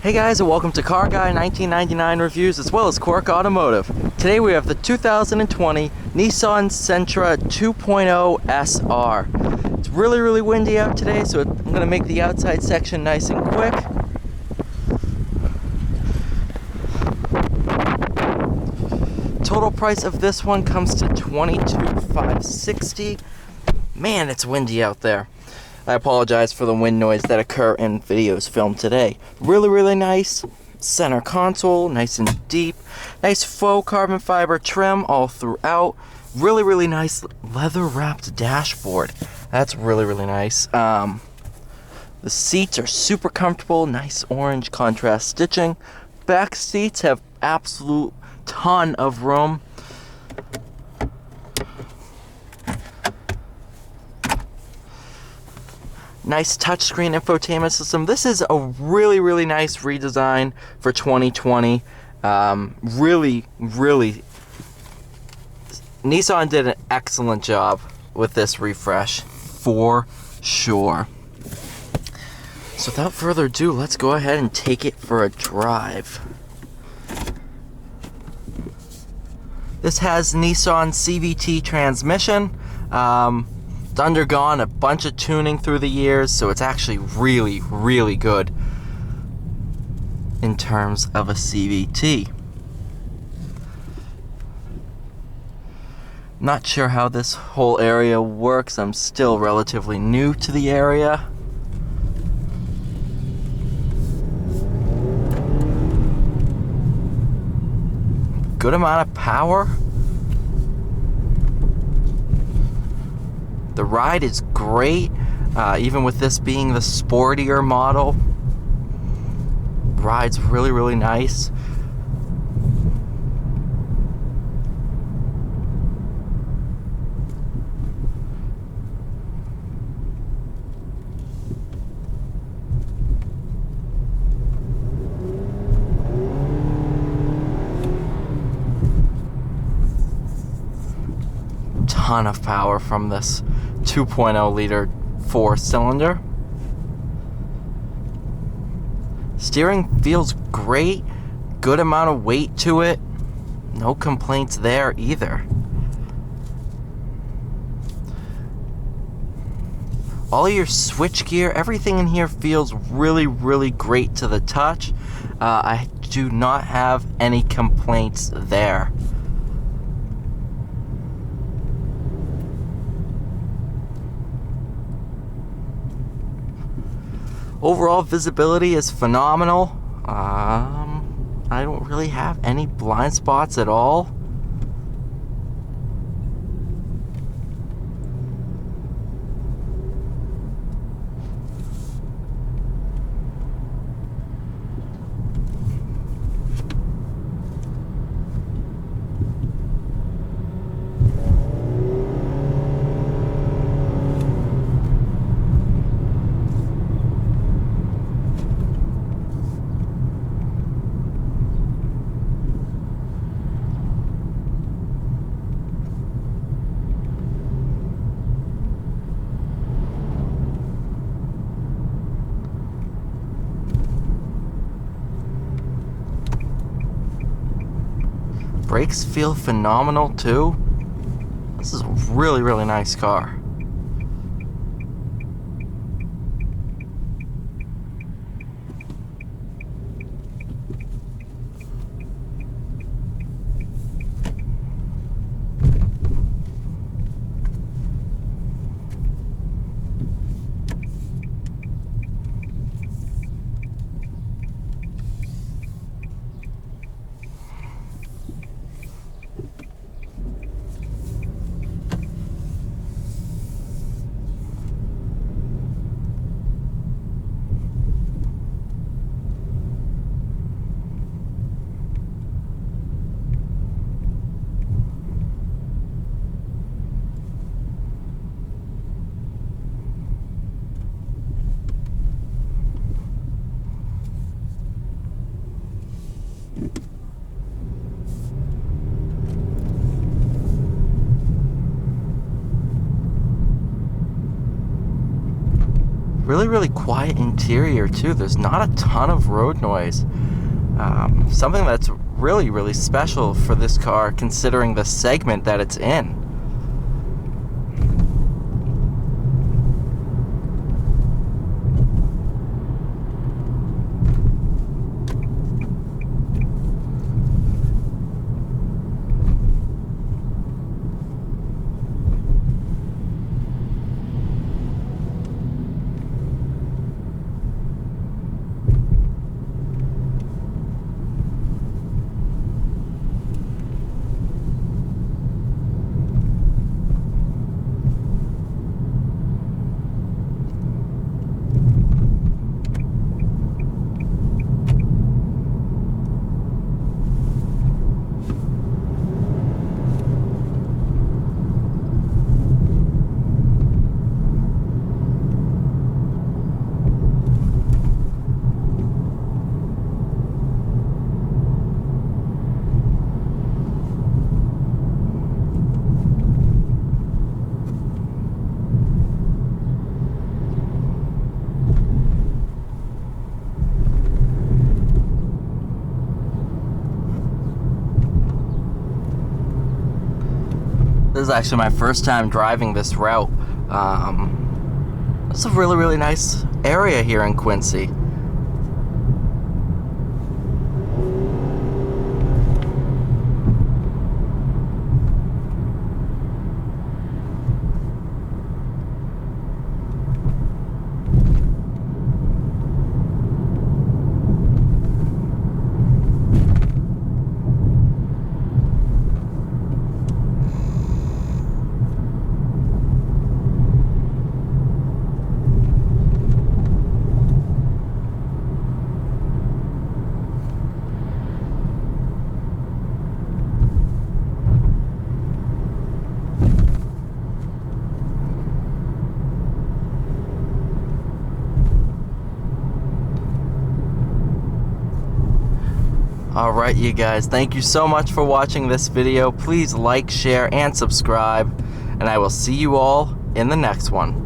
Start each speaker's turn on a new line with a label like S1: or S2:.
S1: Hey guys, and welcome to Car Guy 1999 Reviews as well as Quirk Automotive. Today we have the 2020 Nissan Sentra 2.0 SR. It's really windy out today, so I'm going to make the outside section nice and quick. Total price of this one comes to $22,560. Man, it's windy out there. I apologize for the wind noise that occur in videos filmed today. Really nice center console, nice and deep. Nice faux carbon fiber trim all throughout. Really nice leather wrapped dashboard. That's really nice. The seats are super comfortable, nice orange contrast stitching. Back seats have absolute ton of room. Nice touchscreen infotainment system. This is a really nice redesign for 2020. Really, Nissan did an excellent job with this refresh, for sure. So without further ado, let's go ahead and take it for a drive. This has Nissan CVT transmission. It's undergone a bunch of tuning through the years, so it's actually really good in terms of a CVT. Not sure how this whole area works. I'm still relatively new to the area. Good amount of power. The ride is great, even with this being the sportier model. Ride's really nice. Ton of power from this 2.0 liter 4-cylinder. Steering feels great. Good amount of weight to it. No complaints there either. All of your switchgear, everything in here feels really great to the touch. I do not have any complaints there. Overall visibility is phenomenal. I don't really have any blind spots at all. Brakes feel phenomenal too. This is a really nice car. Really, really quiet interior too. There's not a ton of road noise. Something that's really, really special for this car considering the segment that it's in. This is actually my first time driving this route. It's a really, really nice area here in Quincy. Alright, you guys, thank you so much for watching this video. Please like, share, and subscribe, and I will see you all in the next one.